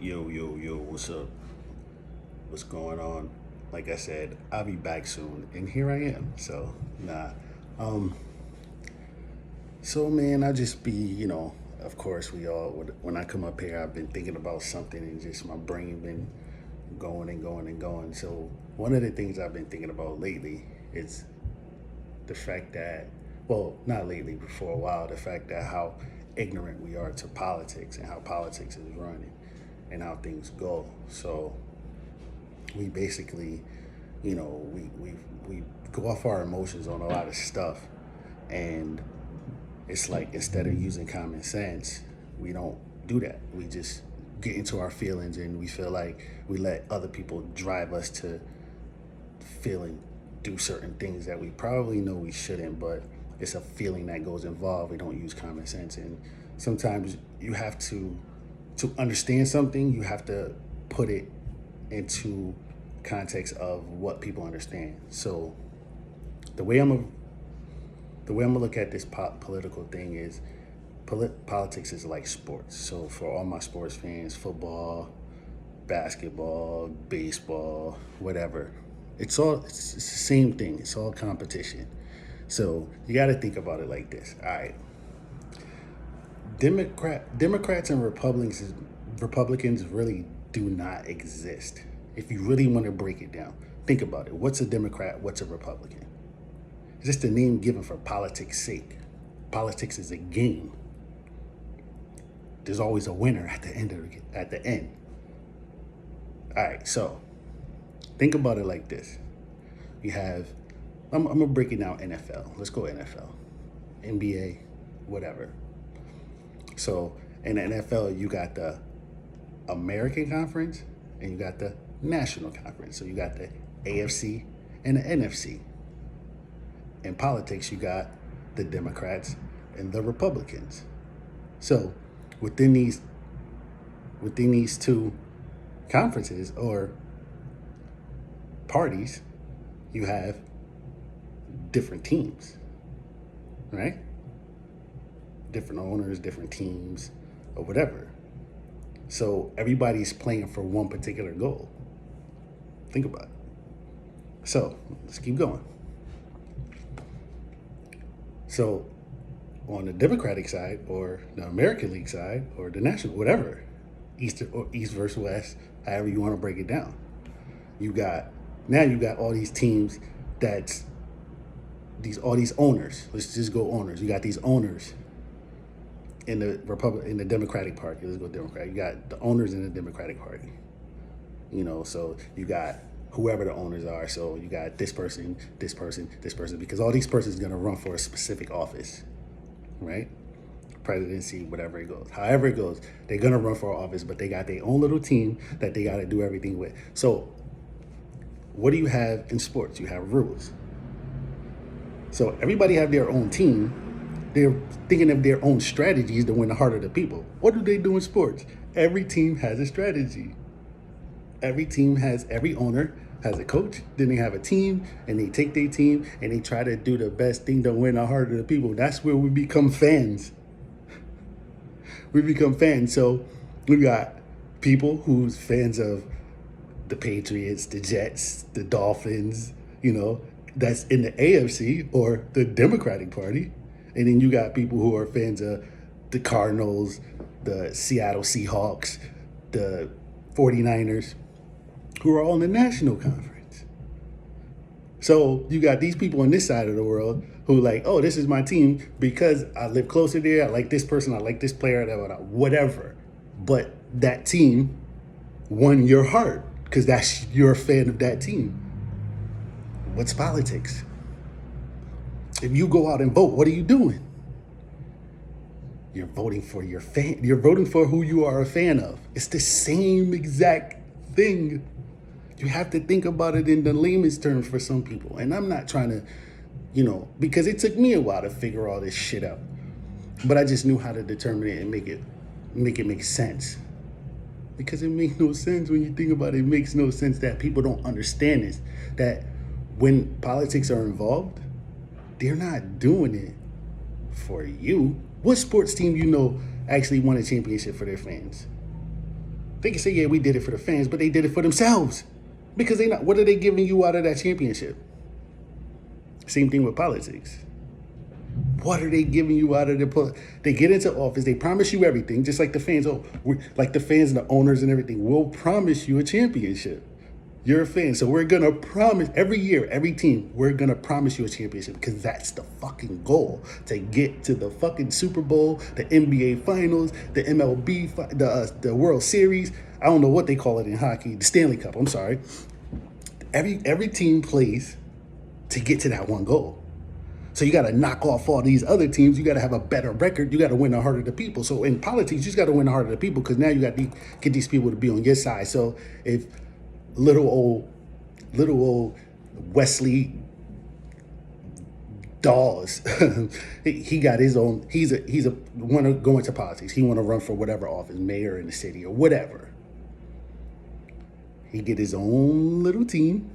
Yo, what's up? What's going on? Like I said, I'll be back soon, and here I am. So, nah. Um, so man, I just be, of course, when I come up here, I've been thinking about something, and just my brain been going and going and going. So, one of the things I've been thinking about lately is the fact that, well, not lately, but for a while, the fact that how ignorant we are to politics and how politics is running and how things go. So, we basically, we go off our emotions on a lot of stuff, and it's like instead of using common sense, we don't do that. We just get into our feelings, and we feel like we let other people drive us to feeling do certain things that we probably know we shouldn't, but it's a feeling that goes involved. We don't use common sense, and sometimes you have to understand something. You have to put it into context of what people understand. So the way I'm gonna look at this political thing is politics is like sports. So for all my sports fans, football, basketball, baseball, whatever, it's the same thing. It's all competition. So you got to think about it like this. All right, Democrats and Republicans really do not exist. If you really want to break it down, think about it. What's a Democrat? What's a Republican? It's just a name given for politics' sake. Politics is a game. There's always a winner at the end. All right, so think about it like this. You have, I'm gonna break it down. NFL. Let's go NFL, NBA, whatever. So in the NFL, you got the American Conference and you got the National Conference. So you got the AFC and the NFC. In politics, you got the Democrats and the Republicans. So within these two conferences or parties, you have different teams, right? Different owners, different teams, or whatever. So everybody's playing for one particular goal. Think about it. So let's keep going. So on the Democratic side, or the American League side, or the National, whatever, East versus West, however you want to break it down, you got all these teams that's all these owners. Let's just go owners. You got these owners in the Democratic Party. Let's go Democrat. You got the owners in the Democratic Party. So you got whoever the owners are. So you got this person, because all these persons are gonna run for a specific office, right? Presidency, whatever it goes. However it goes, they're gonna run for office, but they got their own little team that they gotta do everything with. So what do you have in sports? You have rules. So everybody have their own team. They're thinking of their own strategies to win the heart of the people. What do they do in sports? Every team has a strategy. Every owner has a coach, then they have a team, and they take their team and they try to do the best thing to win the heart of the people. That's where we become fans. So we got people who's fans of the Patriots, the Jets, the Dolphins, that's in the AFC or the Democratic Party. And then you got people who are fans of the Cardinals, the Seattle Seahawks, the 49ers, who are all in the National Conference. So you got these people on this side of the world who like, oh, this is my team because I live closer there. I like this person. I like this player, whatever. But that team won your heart because you're a fan of that team. What's politics? If you go out and vote, what are you doing? You're voting for your fan. You're voting for who you are a fan of. It's the same exact thing. You have to think about it in the layman's terms for some people. And I'm not trying to, because it took me a while to figure all this shit out. But I just knew how to determine it and make it make sense. Because it makes no sense when you think about it. It makes no sense that people don't understand this. That when politics are involved, they're not doing it for you. What sports team actually won a championship for their fans? They can say, yeah, we did it for the fans, but they did it for themselves. Because they not, what are they giving you out of that championship? Same thing with politics. What are they giving you out of the? They get into office, they promise you everything, just like the fans. Oh, like the fans and the owners and everything. We'll promise you a championship. You're a fan, so we're gonna promise every year, every team, we're gonna promise you a championship because that's the fucking goal, to get to the fucking Super Bowl, the NBA Finals, the MLB, the World Series. I don't know what they call it in hockey, the Stanley Cup. I'm sorry. Every team plays to get to that one goal. So you got to knock off all these other teams. You got to have a better record. You got to win the heart of the people. So in politics, you just got to win the heart of the people because now you got to get these people to be on your side. So if little old Wesley Dawes, he got his own. He's a want to go into politics. He want to run for whatever office, mayor in the city or whatever. He get his own little team.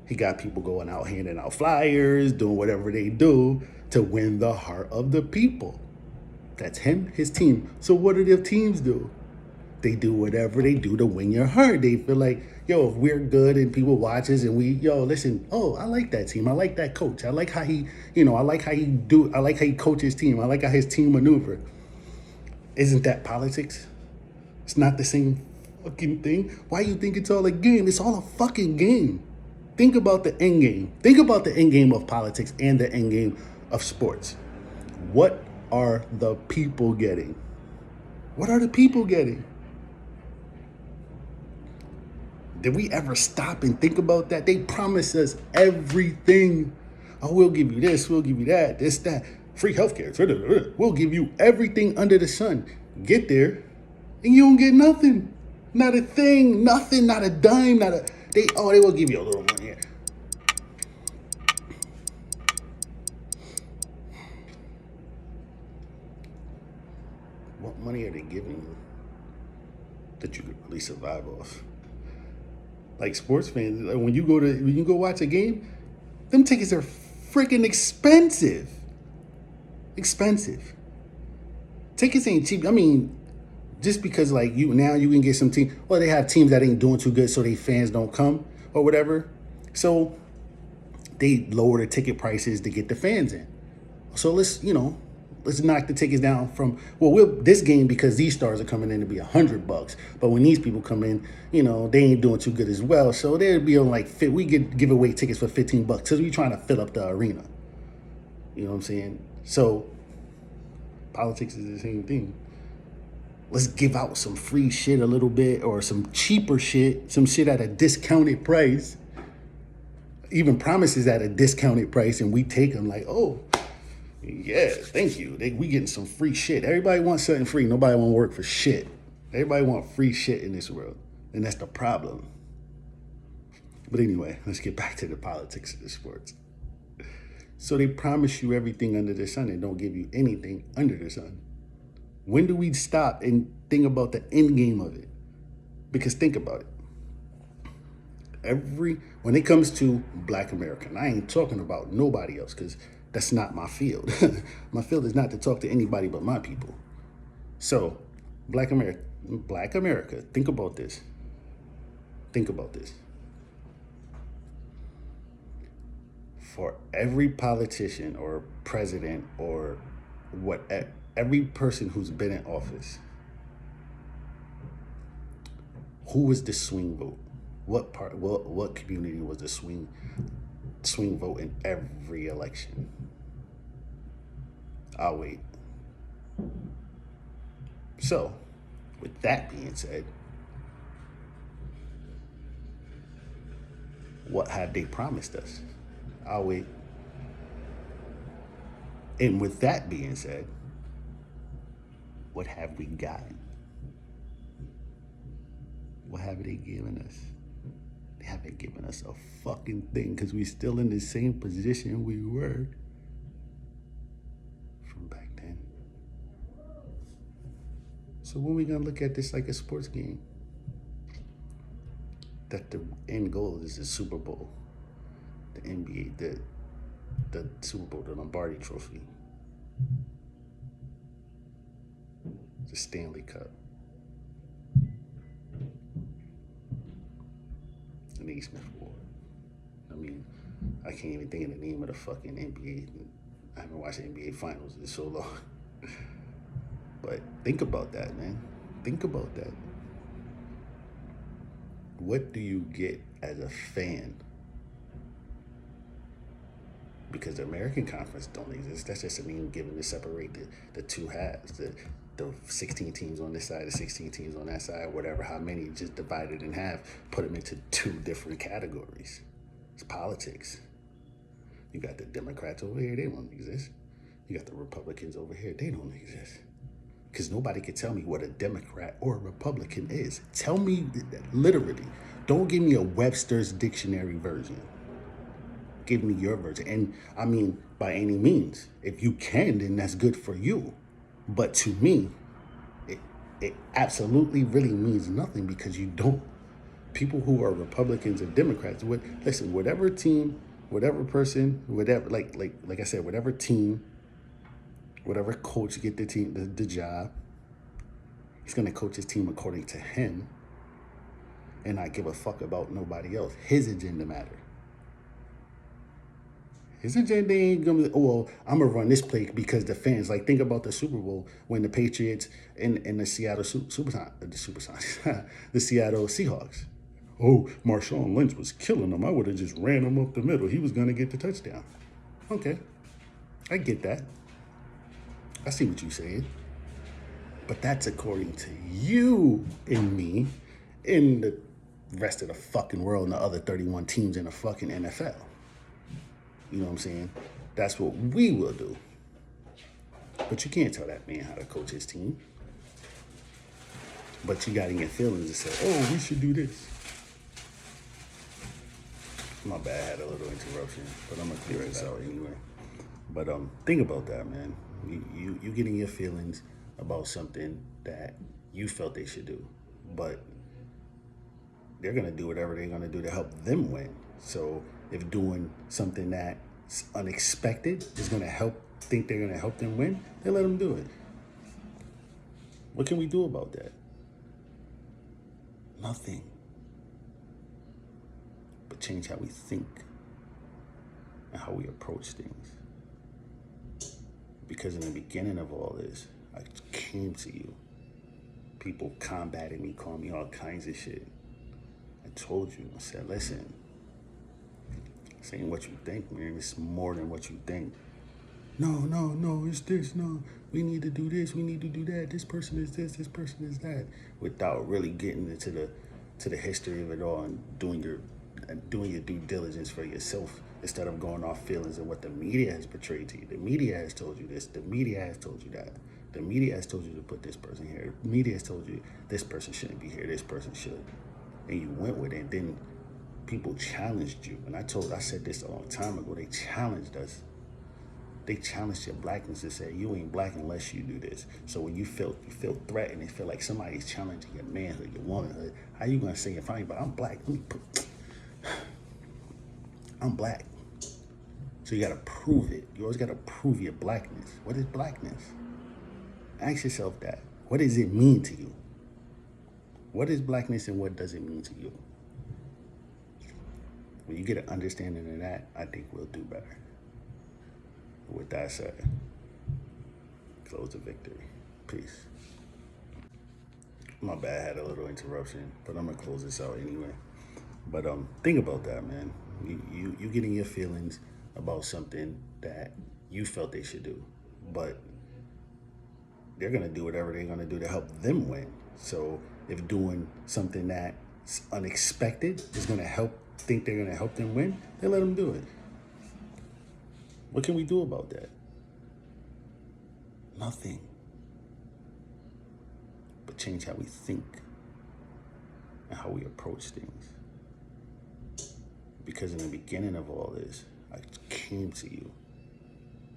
He got people going out handing out flyers, doing whatever they do to win the heart of the people. That's him, his team. So what do their teams do? They do whatever they do to win your heart. They feel like, yo, if we're good and people watch us and listen, oh, I like that team. I like that coach. I like how I like how he coaches his team. I like how his team maneuver. Isn't that politics? It's not the same fucking thing. Why you think it's all a game? It's all a fucking game. Think about the end game. Think about the end game of politics and the end game of sports. What are the people getting? What are the people getting? Did we ever stop and think about that? They promise us everything. Oh, we'll give you this, we'll give you that, this, that, free healthcare. We'll give you everything under the sun. Get there, and you don't get nothing. Not a thing, nothing, not a dime, they will give you a little money. What money are they giving you that you could really survive off? Like sports fans, like when you go watch a game, them tickets are freaking expensive. Expensive. Tickets ain't cheap. I mean, just because like you can get some team. Well, they have teams that ain't doing too good, so they fans don't come or whatever. So they lower the ticket prices to get the fans in. So let's knock the tickets down from this game because these stars are coming in to be $100. But when these people come in, they ain't doing too good as well. So they'd be on like we give away tickets for $15 because we trying to fill up the arena. You know what I'm saying? So politics is the same thing. Let's give out some free shit a little bit or some cheaper shit, some shit at a discounted price. Even promises at a discounted price, and we take them like, oh, yeah, thank you. We getting some free shit. Everybody wants something free. Nobody want to work for shit. Everybody want free shit in this world, and that's the problem. But anyway, let's get back to the politics of the sports. So they promise you everything under the sun and don't give you anything under the sun. When do we stop and think about the end game of it? Because think about it. When it comes to Black America, and I ain't talking about nobody else because that's not my field. My field is not to talk to anybody but my people. So, Black America, think about this. Think about this. For every politician or president or every person who's been in office, who was the swing vote? What community was the swing vote in every election? I'll wait. So, with that being said, what have they promised us? I'll wait. And with that being said, what have we gotten? What have they given us? They haven't given us a fucking thing because we're still in the same position we were from back then. So when we gonna look at this like a sports game? That the end goal is the Super Bowl, the NBA, the Super Bowl, the Lombardi Trophy, the Stanley Cup. Naismith Award. I mean, I can't even think of the name of the fucking NBA. I haven't watched the NBA Finals in so long. But think about that, man. Think about that. What do you get as a fan? Because the American Conference don't exist. That's just a name given to separate the two halves. The 16 teams on this side, the 16 teams on that side, whatever, how many, just divided in half, put them into two different categories. It's politics. You got the Democrats over here, they don't exist. You got the Republicans over here, they don't exist. Because nobody can tell me what a Democrat or a Republican is. Tell me, literally, don't give me a Webster's dictionary version. Give me your version. And I mean, by any means, if you can, then that's good for you. But to me, it absolutely really means nothing because you don't. People who are Republicans and Democrats, listen, whatever team, whatever person, whatever, like I said, whatever team, whatever coach get the job, he's gonna coach his team according to him and not give a fuck about nobody else. His agenda matter. His agenda ain't gonna be, oh, well, I'm gonna run this play because the fans, like, think about the Super Bowl when the Patriots and the Seattle the Seattle Seahawks. Oh, Marshawn Lynch was killing them. I would have just ran him up the middle. He was gonna get the touchdown. Okay, I get that. I see what you're saying. But that's according to you and me and the rest of the fucking world and the other 31 teams in the fucking NFL. You know what I'm saying? That's what we will do. But you can't tell that man how to coach his team. But you got in your feelings and say, oh, we should do this. My bad, I had a little interruption, but I'm gonna clear this out anyway. But think about that, man. You get in your feelings about something that you felt they should do, but they're gonna do whatever they're gonna do to help them win. So if doing something that's unexpected is gonna think they're gonna help them win, then let them do it. What can we do about that? Nothing. But change how we think and how we approach things. Because in the beginning of all this, I came to you. People combated me, called me all kinds of shit. I told you, I said, listen, this ain't what you think, man. It's more than what you think. No, it's this, no. We need to do this, we need to do that. This person is this person is that. Without really getting into the history of it all and doing your due diligence for yourself instead of going off feelings and what the media has portrayed to you. The media has told you this, the media has told you that. The media has told you to put this person here. The media has told you this person shouldn't be here, this person should. And you went with it, and then people challenged you. And I said this a long time ago, they challenged us. They challenged your blackness and said, you ain't black unless you do this. So when you feel threatened and feel like somebody's challenging your manhood, your womanhood, how you gonna say if I'm black? I'm black. So you gotta prove it. You always gotta prove your blackness. What is blackness? Ask yourself that. What does it mean to you? What is blackness and what does it mean to you? When you get an understanding of that, I think we'll do better. With that said, close the victory. Peace. My bad, I had a little interruption, but I'm gonna close this out anyway. But think about that, man. You get in your feelings about something that you felt they should do, but they're gonna do whatever they're gonna do to help them win. So if doing something that's unexpected is gonna think they're gonna help them win, then let them do it. What can we do about that? Nothing. But change how we think and how we approach things. Because in the beginning of all this, I came to you.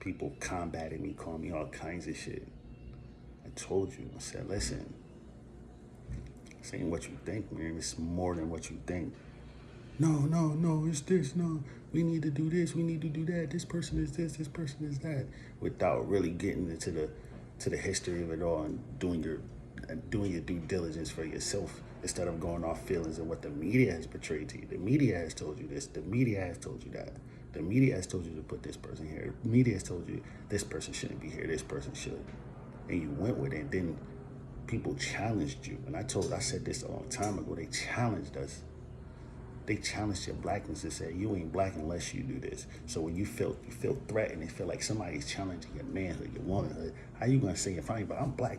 People combated me, called me all kinds of shit. I told you, I said, listen, this ain't what you think, man. It's more than what you think. No, it's this, no. We need to do this, we need to do that. This person is this person is that. Without really getting into the history of it all and doing your due diligence for yourself instead of going off feelings and what the media has portrayed to you. The media has told you this. The media has told you that. The media has told you to put this person here. The media has told you this person shouldn't be here. This person should. And you went with it. And then people challenged you. And I said this a long time ago. They challenged us. They challenged your blackness and said, you ain't black unless you do this. So when you feel threatened and feel like somebody's challenging your manhood, your womanhood, how you gonna say in front of anybody, I'm black?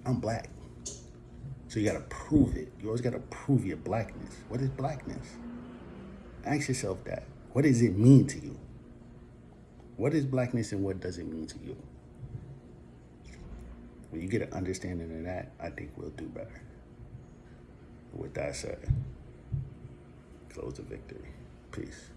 I'm black. So you gotta prove it. You always gotta prove your blackness. What is blackness? Ask yourself that. What does it mean to you? What is blackness and what does it mean to you? When you get an understanding of that, I think we'll do better. With that said, close the victory. Peace.